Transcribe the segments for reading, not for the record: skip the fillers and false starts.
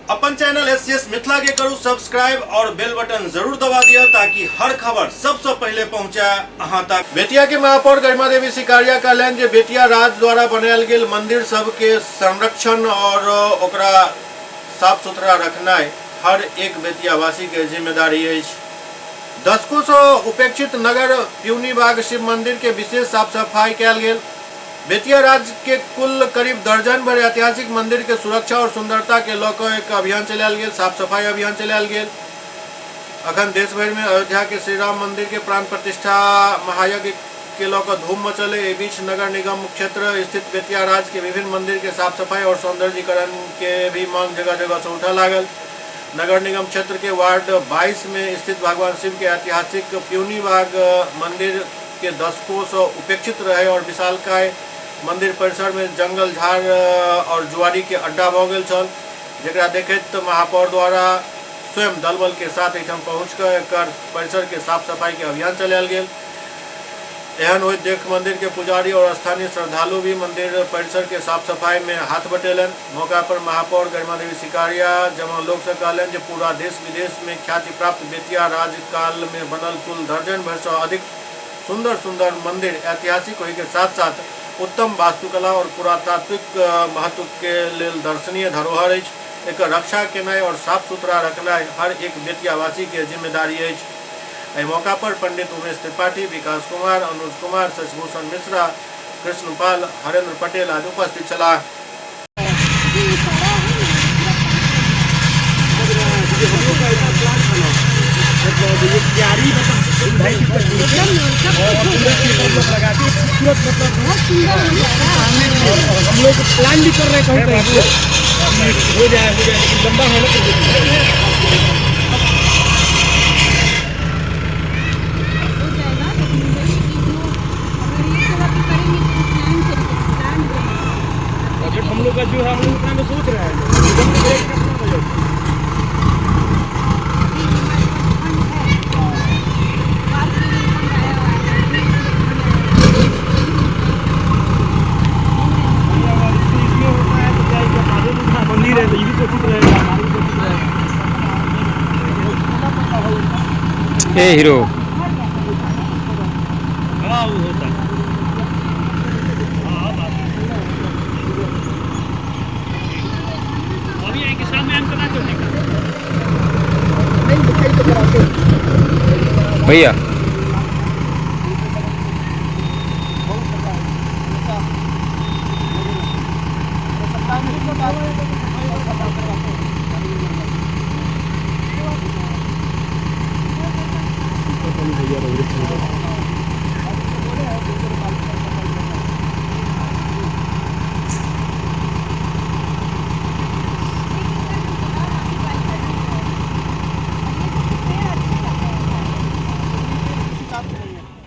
अपन channel SCS Mithila के करू subscribe और बेल बटन जरूर दबा दिया ताकि हर खबर सबसे पहले पहुंचा अहां तक। बेतिया के महापौर गरिमा देवी सिकारिया कहलन जे बेतिया राज द्वारा बनायल गेल मंदिर सब के संरक्षण और ओकरा साफ सुथरा रखनाय हर एक बेतियावासी के जिम्मेदारी है। दशकों से उपेक्षित नगर प्यूनीबाग शिव मंदिर के विशेष साफ सफाई कैल गेल। बेतिया राज्य के कुल करीब दर्जन भर ऐतिहासिक मंदिर के सुरक्षा और सुंदरता के लौक एक अभियान चलायल गेल, साफ सफाई अभियान चलायल गेल। अखन देश भर में अयोध्या के श्री राम मंदिर के प्राण प्रतिष्ठा महायज्ञ के लौक धूम मचल है। बीच नगर निगम क्षेत्र स्थित बेतिया राज्य के विभिन्न मंदिर के साफ सफाई और सौंदर्यीकरण के भी मांग जगह जगह से उठा लागल। नगर निगम क्षेत्र के वार्ड 22 में स्थित भगवान शिव के ऐतिहासिक प्यूनीबाग मंदिर के दशकों से उपेक्षित रहे और विशालकाय मंदिर परिसर में जंगल झाड़ और जुआरी के अड्डा भ गेल छल, जकरा देखैत महापौर द्वारा स्वयं दलबल के साथ एठाम पहुँच कर एकर परिसर के साफ सफाई के अभियान चलायल गेल। एहन होइत देख मंदिर के पुजारी और स्थानीय श्रद्धालु भी मंदिर परिसर के साफ सफाई में हाथ बटेलन। मौका पर महापौर गरिमा देवी सिकारिया जमा लोग से कहलन जे पूरा देश विदेश में ख्याति प्राप्त बेतिया राजकाल में बनल कुल दर्जन भर से अधिक सुंदर सुंदर मंदिर ऐतिहासिक होने के साथ साथ उत्तम वास्तुकला और पुरातात्विक महत्व के लेल दर्शनीय धरोहर है। एक रक्षा केनाय और साफ सुथरा रखनाय हर एक बेतियावासी के जिम्मेदारी है। एहि मौका पर पंडित उमेश त्रिपाठी, विकास कुमार, अनुज कुमार, शशिभूषण मिश्रा, कृष्णपाल, हरेंद्र पटेल आदि उपस्थित छला। हम लोग प्लान भी कर रहे हैं कहीं हो जाए लेकिन लंबा होने हम लोग का जो है हम लोग उतना में सोच रहे हैं। ए हीरो भैया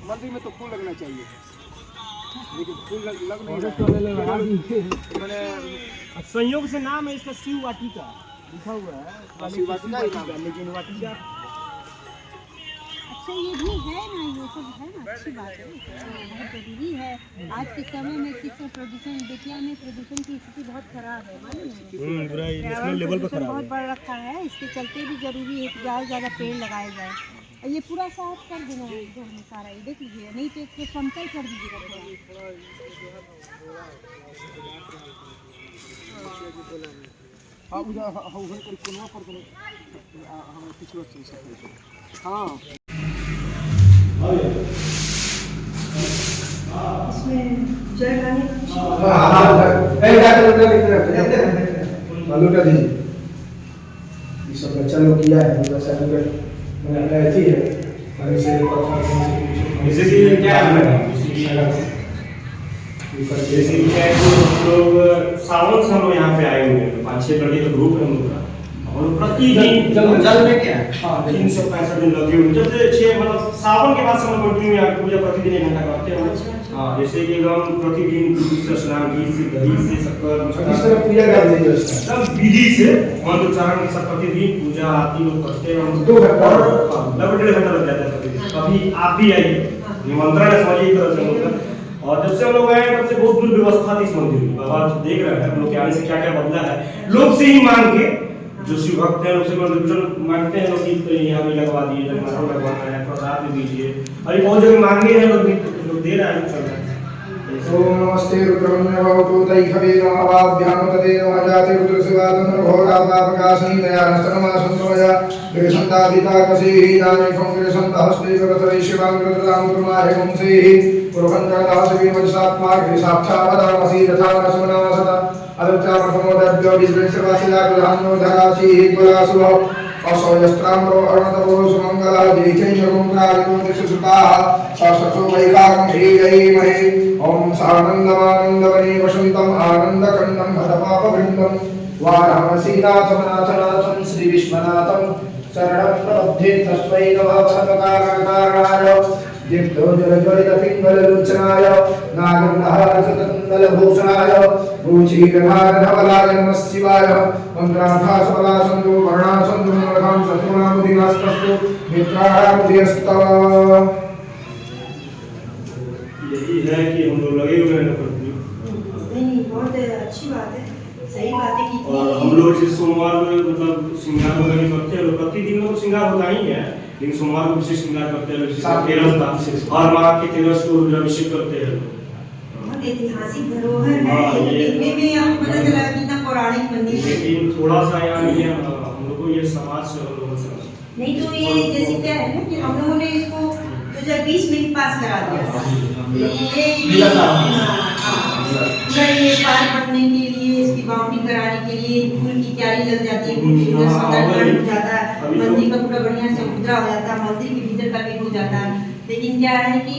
मंदिर में तो फूल लगना चाहिए, लेकिन फूल लग नहीं रहा। संयोग से नाम है इसका शिव वाटिका लिखा हुआ है, शिव वाटिका लेकिन वाटिका अच्छा ये भी है ना, ये सब है ना, अच्छी बात है, बहुत जरूरी है। आज के समय में किस प्रदूषण बेतिया में प्रदूषण की स्थिति बहुत खराब है, नेशनल लेवल पर खराब बहुत बढ़ रखा है। इसके चलते भी जरूरी है कि ज़्यादा पेड़ लगाए जाए। ये पूरा साफ कर देना है घर में सारा, ये देख लीजिए, नहीं तो इसको समतल कर दीजिएगा। हाँ इसमें जय खाने ये सब बच्चा लोग किया है, पूरा सर्टिफिकेट मैंने ऐसी है और इसे जैसे कि क्या है जैसे कि क्या है हम लोग सावन से हम लोग यहाँ पे आए हुए हैं, 5-6 लड़के का ग्रुप है हम लोग का। और प्रतिदिन जल में क्या है 365 दिन लगे हुए जब से 6 मतलब सावन के बाद से हम कंटिन्यू यहाँ पूजा प्रतिदिन 1 घंटा करते हैं। हाँ जैसे कि हम प्रतिदिन दूध स्नान घी से दही से शक्कर इस तरह पूजा करते हैं सब विधि से मंत्रोच्चारण के साथ प्रतिदिन पूजा आरती लोग करते हैं। 2 घंटा लगभग 1.5 घंटा लग जाता है प्रतिदिन। अभी आप भी आइए, निमंत्रण है समझिए एक तरह से हम लोग का। और जब से हम लोग आए तब से बहुत दुर्व्यवस्था थी इस मंदिर में। बाबा देख रहे हैं हम लोग के आने से क्या क्या बदला है। लोग से ही मांग के जो शिव भक्त हैं उनसे कंट्रीब्यूशन मांगते हैं लोग कि तो यहाँ भी लगवा दिए, जगन्नाथ लगवाना है, प्रसाद भी दीजिए। अभी बहुत जगह मांगे हैं लोग दे रहा है, चल रहा है। ओम नमस्ते रुद्रमण्य भवतु तैखवे नमः तदे नमः जाति रुद्रशिवातंत्र घोरापापकाशनी दयानस्तनमासंतमया विरसन्तादिता कसेहि दाने कंग्रेसन्ता हस्ते गतरे शिवांग्रतदामुद्रमाय कंसेहि पुरवन्तदासविमजसात्मा साक्षावदामसि तथा नस्मनासता अदत्ता प्रथमोदभ्यो विश्वेश्वरवासिलाकुलहान्यो धराचिः कुलासुभो असौयस्त्राम्रो अरुणतपो सुमङ्गलः जैचैन्द्रगुङ्कारिको दिशसुताः शाश्वतो वैकाकं श्रीजयीमहे ॐ सानन्दमानन्दवने वसन्तम् आनन्दकण्डं हतपापवृन्दं वाराणसीनाथमनाथनाथं श्रीविश्वनाथं शरणं प्रबध्ये तस्मै नमः सर्वकारणकारणाय दीप्तो जलज्वलितपिङ्गललोचनाय नागन्धहारसतकुण्डलभूषणाय भूचीरधारधवलाय नमः शिवाय मन्त्रार्था सबला सन्तु वर्णा सन्तु मनोरथां शत्रूणामुदीनास्तस्तु मित्राणामुदीस्तव। यही है कि हम लोग लगे हुए हैं नहीं, बहुत अच्छी बात है, सही बात है कि और हम लोग जिस सोमवार में मतलब श्रृंगार वगैरह करते हैं, प्रतिदिन में तो श्रृंगार होता ही है, लेकिन सोमवार को विशेष श्रृंगार करते हैं, हर माह के 13 को रुद्राभिषेक करते हैं। बहुत ऐतिहासिक धरोहर है, देखने में आपको पता चला कितना पौराणिक मंदिर है। लेकिन थोड़ा सा यहाँ ये हम लोगों को ये समाज से हम लोगों से नहीं तो ये जैसे क्या है ना कि हम लोगों ने इसको 2020 में पास करा दिया ये पार पड़ने के लिए, इसकी बाउंड्री कराने के लिए फूल की क्यारी लग जाती है, खूब सुंदर सौंदर्य हो जाता है, मंदिर का पूरा बढ़िया से मुद्रा हो जाता है, मंदिर के भीतर का भी हो जाता है। लेकिन क्या है कि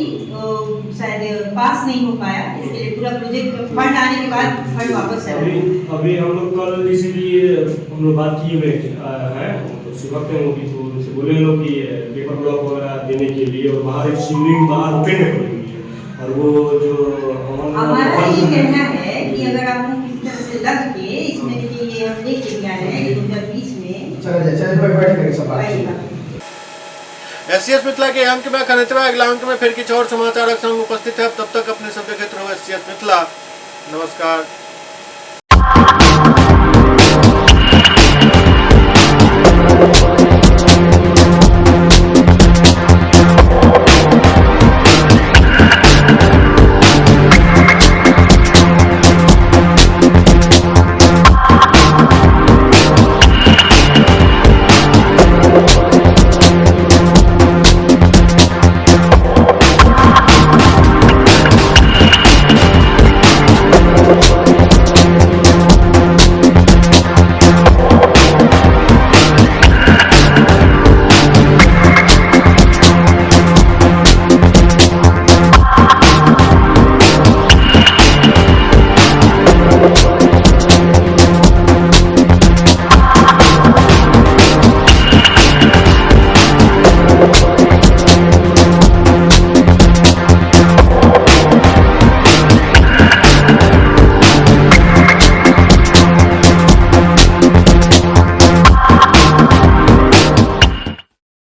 शायद पास नहीं हो पाया, इसके लिए पूरा प्रोजेक्ट फंड आने के बाद फंड वापस आया। अभी हम लोग कल इसीलिए हम लोग बात किए हुए हैं, सुबह के लोग तो उनसे बोले लोग कि पेपर ब्लॉक वगैरह देने के लिए, और बाहर एक शिवलिंग बाहर ओपन है और वो जो हमारा ये कहना है कि अगर आप किसी तरह से लग के इसमें देखिए ये हम लेके गया है 2020 में चल बैठ कर सब एससीएस मिथिला के अंक में खनितवा अगला अंक में फिर किछु और समाचारक संग उपस्थित है। तब तक अपने सब देखते रहो एससीएस मिथिला। नमस्कार।